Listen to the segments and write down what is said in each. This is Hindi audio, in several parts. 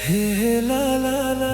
हे ला ला ला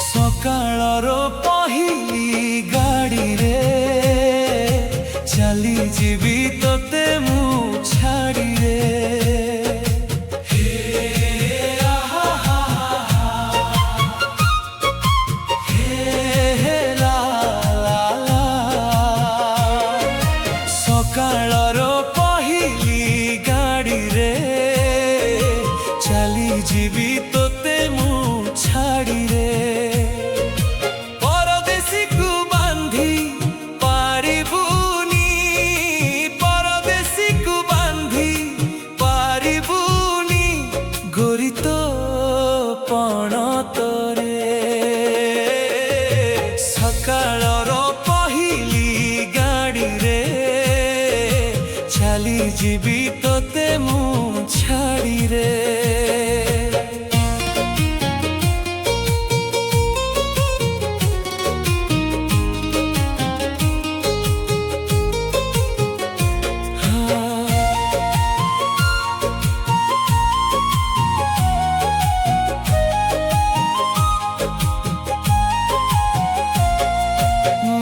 सकाळर पहिली गाड़ी रे चली जीवी तोते मु छाड़ी रे सकाळर पहिली गाड़ी रे चली जीवी तोते मु छाड़ी रे सकाळर पहिली गाड़ी रे चली जीवी तोते मु छाड़ी रे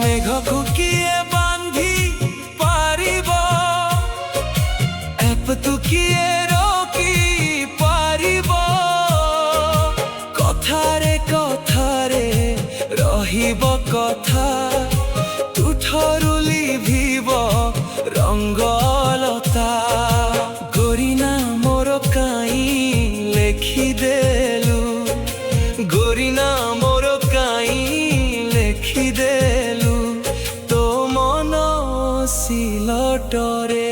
मेघकु किए बांधी पारिब एपतु किए रोकी पारिब कथारे कथारे रहिब कथा तुठरु लिभिब रंगलता गोरीना मोर काई लेखिदेलु गोरीना मोर काई लेखिदेलु तो मन सिलटरे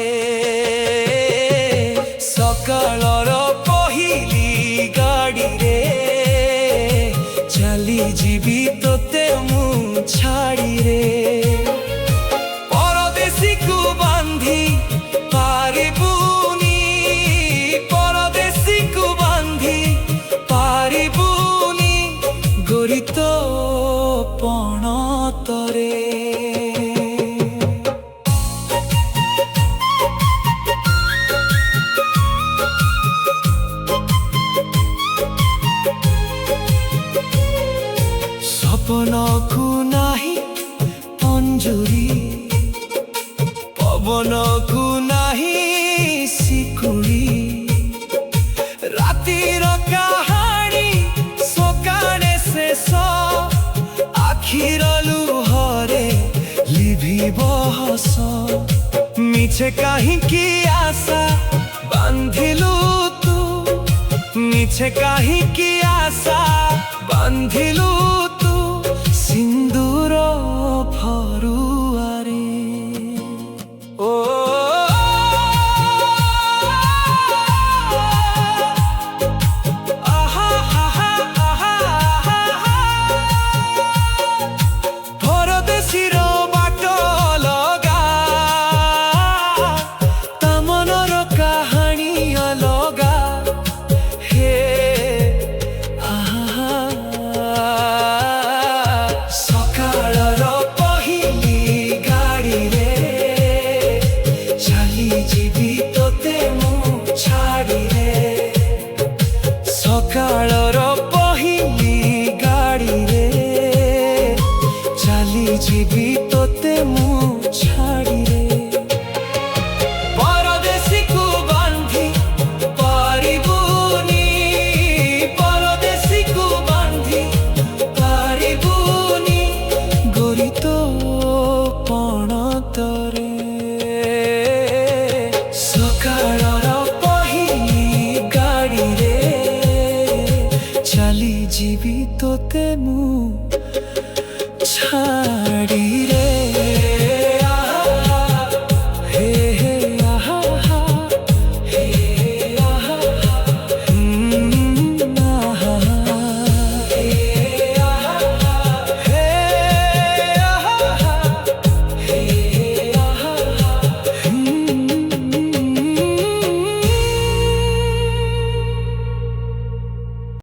सकाळर पहिली गाड़ी रे चली जीवी तोते मु छाड़ी रे परदेसी को बांधी पारिबुनी परदेसी को बांधी पारिबुनी गोरी तो पणतरे सपन को नाही अंजुरी पवन को नाही सिकुड़ी रातिर कहानी सकाळे शेष आखिर लुहरे लिभिब हस मिछे काहींकि आशा बांधिलु तू मिछे काहींकि आशा बांधिलु तू सिंदूर फरुआरे ओ कहानी अलगा हे তোতে মু ছাড়ি।